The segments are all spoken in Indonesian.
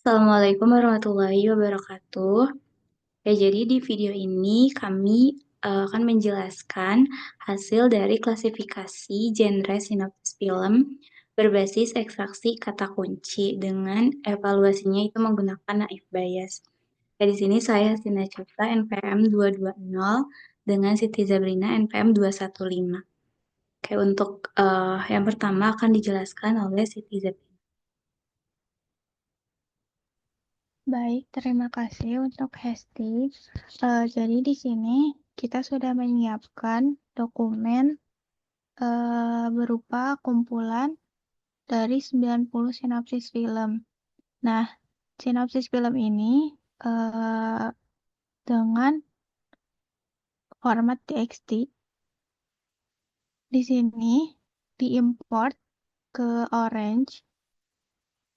Assalamualaikum warahmatullahi wabarakatuh. Ya, jadi di video ini kami akan menjelaskan hasil dari klasifikasi genre sinopsis film berbasis ekstraksi kata kunci dengan evaluasinya itu menggunakan naif bias. Ya, di sini saya Hasina Cipta NPM 220 dengan Siti Zabrina NPM 215. Oke, untuk yang pertama akan dijelaskan oleh Siti Zabrina. Baik, terima kasih untuk Hesti. Jadi di sini kita sudah menyiapkan dokumen berupa kumpulan dari 90 sinopsis film. Nah, sinopsis film ini dengan format TXT di sini diimport ke Orange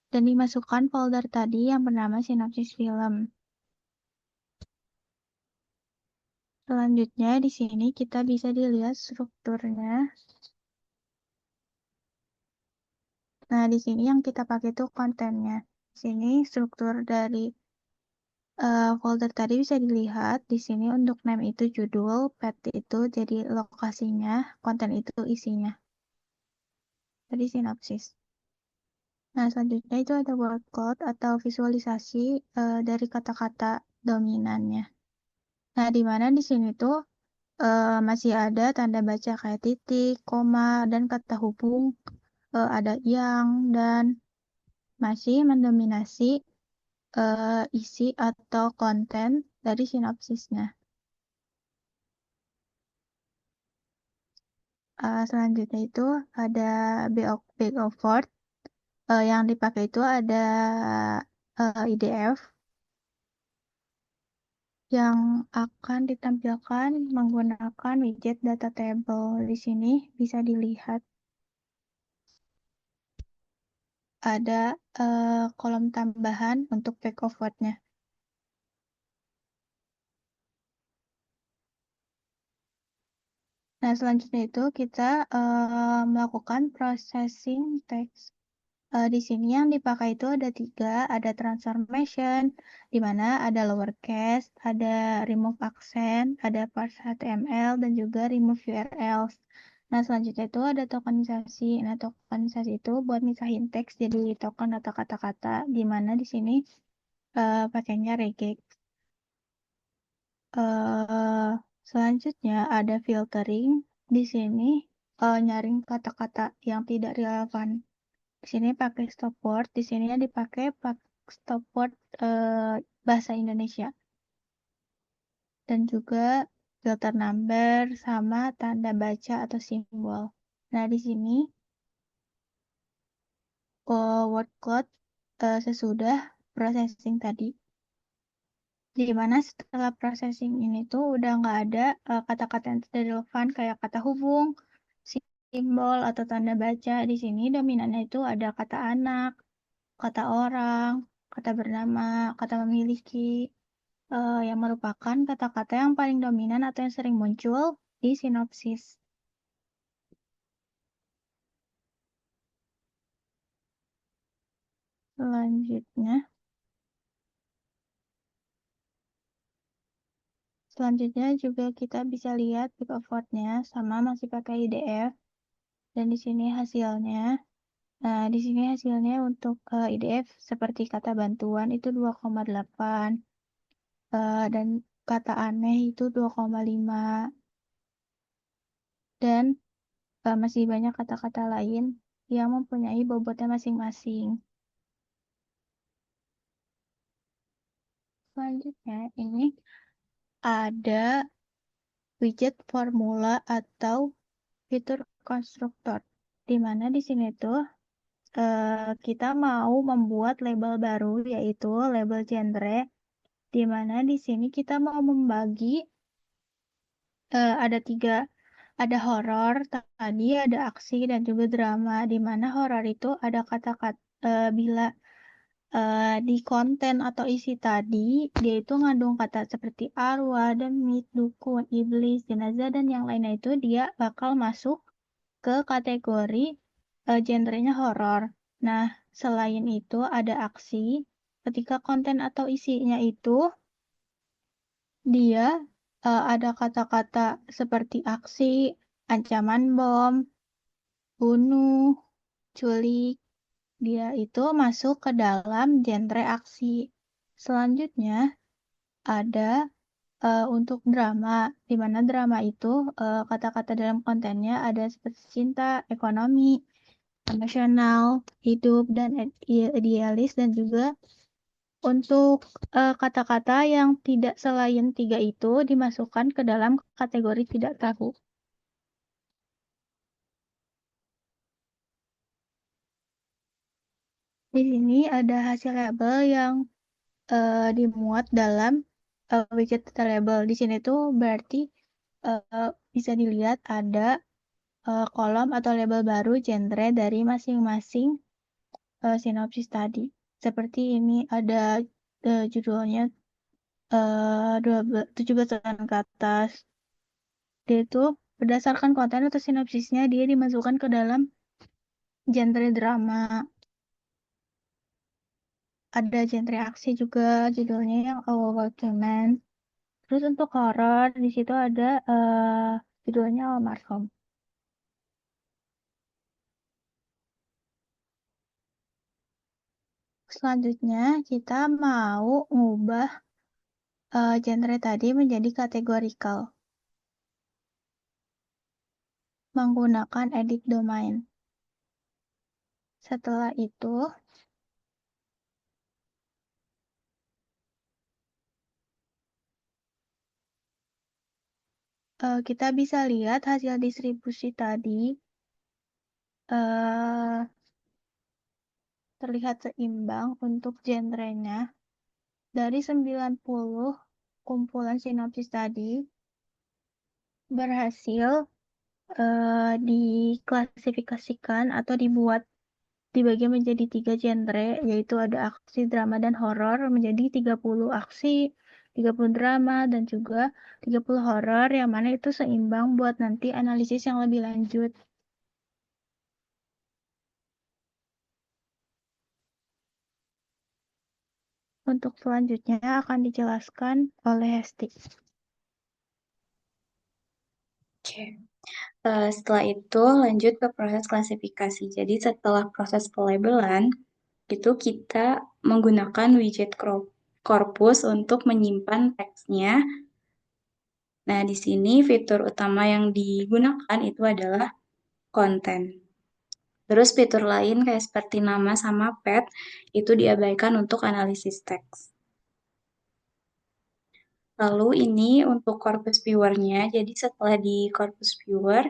dan dimasukkan folder tadi yang bernama sinopsis film. Selanjutnya di sini kita bisa dilihat strukturnya. Nah, di sini yang kita pakai itu kontennya. Di sini struktur dari folder tadi bisa dilihat. Di sini untuk name itu judul, path itu jadi lokasinya, konten itu isinya. Tadi sinopsis. Nah, selanjutnya itu ada word cloud atau visualisasi dari kata-kata dominannya. Nah, di mana di sini tuh masih ada tanda baca kayak titik, koma, dan kata hubung, ada yang, dan masih mendominasi isi atau konten dari sinopsisnya. Selanjutnya itu ada big of word. Yang dipakai itu ada IDF yang akan ditampilkan menggunakan widget data table. Di sini bisa dilihat ada kolom tambahan untuk big of word-nya. Nah, selanjutnya itu kita melakukan processing text. Di sini yang dipakai itu ada 3, ada transformation, di mana ada lowercase, ada remove accent, ada parse HTML, dan juga remove URLs. Nah, selanjutnya itu ada tokenisasi. Nah, tokenisasi itu buat misahin teks jadi token atau kata-kata, di mana di sini pakainya regex. Selanjutnya ada filtering. Di sini nyaring kata-kata yang tidak relevan. Di sini pakai stop word, di sini dipakai stop word bahasa Indonesia. Dan juga filter number sama tanda baca atau simbol. Nah, di sini word cloud sesudah processing tadi. Di mana setelah processing ini tuh udah nggak ada kata-kata yang tidak relevan kayak kata hubung, simbol, atau tanda baca. Di sini dominannya itu ada kata anak, kata orang, kata bernama, kata memiliki, yang merupakan kata-kata yang paling dominan atau yang sering muncul di sinopsis. Selanjutnya juga kita bisa lihat big of word-nya sama masih pakai IDF. Dan di sini hasilnya. Nah, di sini hasilnya untuk IDF seperti kata bantuan itu 2,8, dan kata aneh itu 2,5, dan masih banyak kata-kata lain yang mempunyai bobotnya masing-masing. Selanjutnya ini ada widget formula atau fitur konstruktor, di mana di sini tuh kita mau membuat label baru yaitu label genre, di mana di sini kita mau membagi ada 3, ada horor, tadi ada aksi dan juga drama, di mana horor itu ada kata-kata bila di konten atau isi tadi dia itu ngandung kata seperti arwah, demit, dukun, iblis, jenazah dan yang lainnya itu dia bakal masuk ke kategori genrenya horor. Nah, selain itu ada aksi, ketika konten atau isinya itu dia ada kata-kata seperti aksi, ancaman bom, bunuh, culik, dia itu masuk ke dalam genre aksi. Selanjutnya ada untuk drama, di mana drama itu kata-kata dalam kontennya ada seperti cinta, ekonomi, emosional, hidup, dan idealis, dan juga untuk kata-kata yang tidak selain tiga itu dimasukkan ke dalam kategori tidak tahu. Di sini ada hasil label yang dimuat dalam widget data label. Di sini tuh berarti eh, bisa dilihat ada kolom atau label baru genre dari masing-masing sinopsis tadi. Seperti ini ada judulnya 17 tahun ke atas. Dia itu berdasarkan konten atau sinopsisnya dia dimasukkan ke dalam genre drama. Ada genre aksi juga judulnya yang Our World Man. Terus untuk horor di situ ada judulnya Almarhum. Selanjutnya kita mau ngubah genre tadi menjadi kategorikal menggunakan edit domain. Setelah itu kita bisa lihat hasil distribusi tadi eh, terlihat seimbang untuk genrenya. Dari 90 kumpulan sinopsis tadi berhasil diklasifikasikan atau dibagi menjadi tiga genre, yaitu ada aksi, drama, dan horor, menjadi 30 aksi, 30 drama, dan juga 30 horor, yang mana itu seimbang buat nanti analisis yang lebih lanjut. Untuk selanjutnya akan dijelaskan oleh Hesti. Oke. Setelah itu lanjut ke proses klasifikasi. Jadi setelah proses pelabelan, itu kita menggunakan widget corpus untuk menyimpan teksnya. Nah, di sini fitur utama yang digunakan itu adalah konten. Terus fitur lain kayak seperti nama sama pet itu diabaikan untuk analisis teks. Lalu ini untuk corpus viewer-nya, jadi setelah di corpus viewer,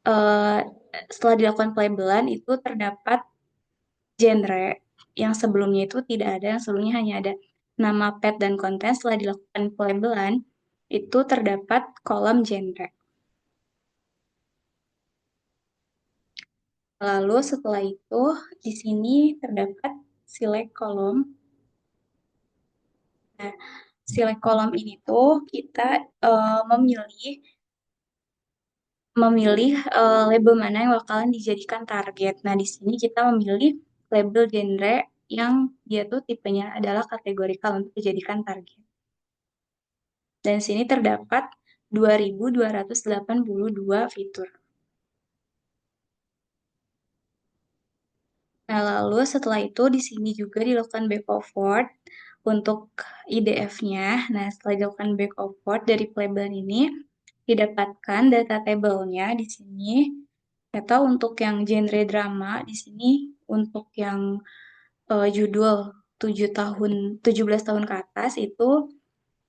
eh, setelah dilakukan pelabelan itu terdapat genre yang sebelumnya itu tidak ada, yang sebelumnya hanya ada nama pet dan konten. Setelah dilakukan pelabelan itu terdapat kolom genre. Lalu setelah itu di sini terdapat select kolom. Nah, select kolom ini tuh kita memilih memilih label mana yang bakalan dijadikan target. Nah, di sini kita memilih label genre yang dia tuh tipenya adalah kategorikal untuk dijadikan target. Dan di sini terdapat 2.282 fitur. Nah, lalu setelah itu di sini juga dilakukan back forward untuk IDF-nya. Nah, setelah dilakukan back forward dari playable ini, didapatkan data table-nya di sini. Atau untuk yang genre drama, di sini untuk yang judul 17 tahun ke atas itu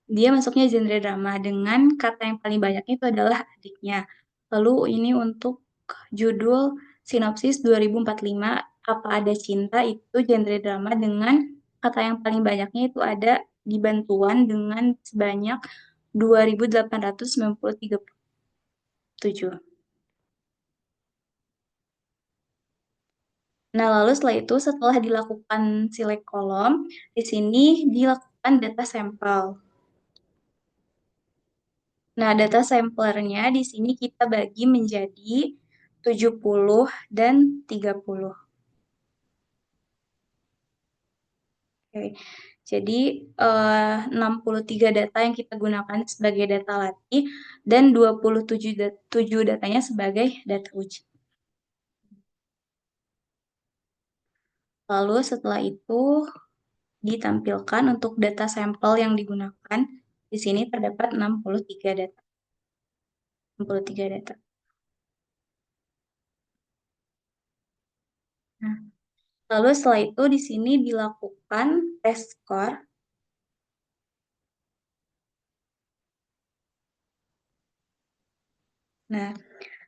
dia masuknya genre drama dengan kata yang paling banyaknya itu adalah adiknya. Lalu ini untuk judul sinopsis 2045 Apa Ada Cinta itu genre drama dengan kata yang paling banyaknya itu ada di bantuan dengan sebanyak 2.897. Nah, lalu setelah itu, setelah dilakukan select kolom, di sini dilakukan data sampel. Nah, data samplernya di sini kita bagi menjadi 70 dan 30. Oke. Jadi 63 data yang kita gunakan sebagai data latih dan 27 datanya sebagai data uji. Lalu setelah itu ditampilkan untuk data sampel yang digunakan. Di sini terdapat 63 data. 63 data. Nah, lalu setelah itu di sini dilakukan test score. Nah,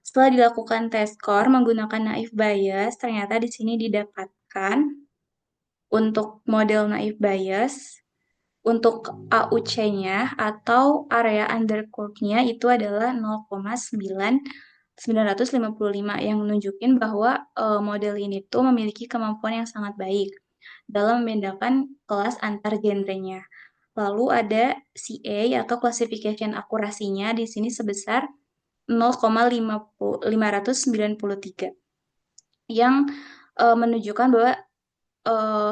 setelah dilakukan test score menggunakan naive Bayes, ternyata di sini didapatkan untuk model naive Bayes, untuk AUC-nya atau area undercurve-nya itu adalah 0,955 yang menunjukkan bahwa model ini tuh memiliki kemampuan yang sangat baik dalam membedakan kelas antar genrenya. Lalu ada CA atau classification akurasinya di sini sebesar 0,593 yang menunjukkan bahwa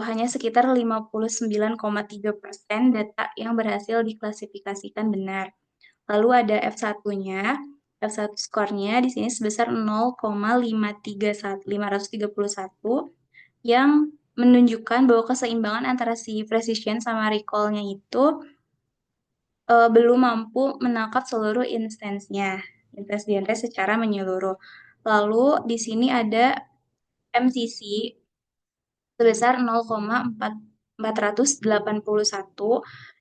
hanya sekitar 59,3% data yang berhasil diklasifikasikan benar. Lalu ada F1-nya, F1 skornya di sini sebesar 0,531 yang menunjukkan bahwa keseimbangan antara si precision sama recall-nya itu belum mampu menangkap seluruh instansinya, instance genre secara menyeluruh. Lalu di sini ada MCC sebesar 0,481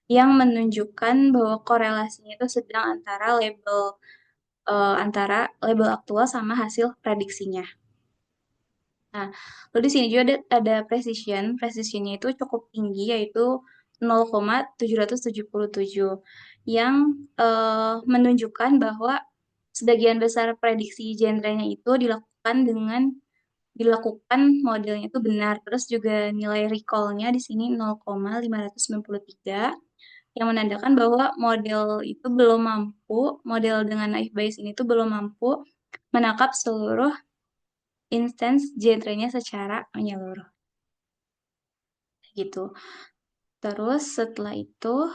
yang menunjukkan bahwa korelasinya itu sedang antara label aktual sama hasil prediksinya. Nah, lalu di sini juga ada precision. Precisionnya itu cukup tinggi, yaitu 0,777 yang menunjukkan bahwa sebagian besar prediksi genrenya itu dilakukan modelnya itu benar. Terus juga nilai recall-nya di sini 0,593 yang menandakan bahwa model dengan naive Bayes ini tuh belum mampu menangkap seluruh instance genrenya secara menyeluruh. Gitu. Terus setelah itu,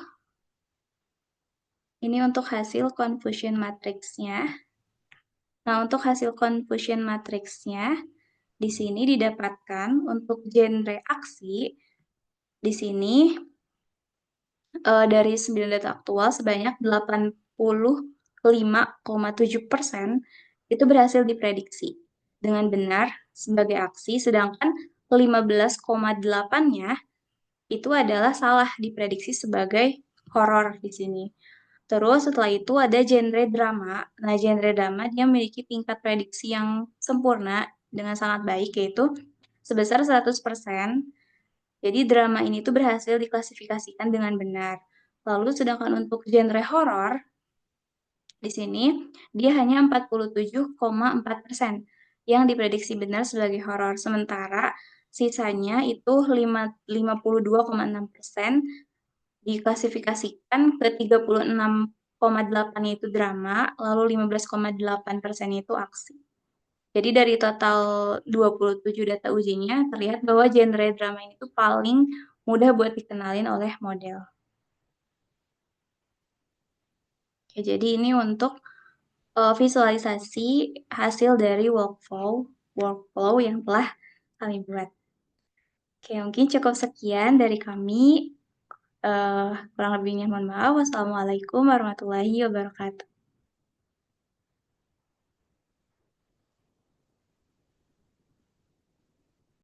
ini untuk hasil confusion matrix-nya. Nah, untuk hasil confusion matrix-nya, di sini didapatkan untuk genre aksi, di sini dari 9 data aktual sebanyak 85,7% itu berhasil diprediksi dengan benar sebagai aksi, sedangkan 15,8-nya itu adalah salah diprediksi sebagai horor di sini. Terus setelah itu ada genre drama. Nah, genre drama dia memiliki tingkat prediksi yang sempurna dengan sangat baik, yaitu sebesar 100%. Jadi drama ini tuh berhasil diklasifikasikan dengan benar. Lalu sedangkan untuk genre horor, di sini dia hanya 47,4% yang diprediksi benar sebagai horor. Sementara sisanya itu 52,6% diklasifikasikan ke 36,8 itu drama, lalu 15,8% itu aksi. Jadi dari total 27 data ujinya terlihat bahwa genre drama ini tuh paling mudah buat dikenalin oleh model. Oke, jadi ini untuk visualisasi hasil dari workflow yang telah kami buat. Oke, mungkin cukup sekian dari kami. Kurang lebihnya mohon maaf. Wassalamualaikum warahmatullahi wabarakatuh.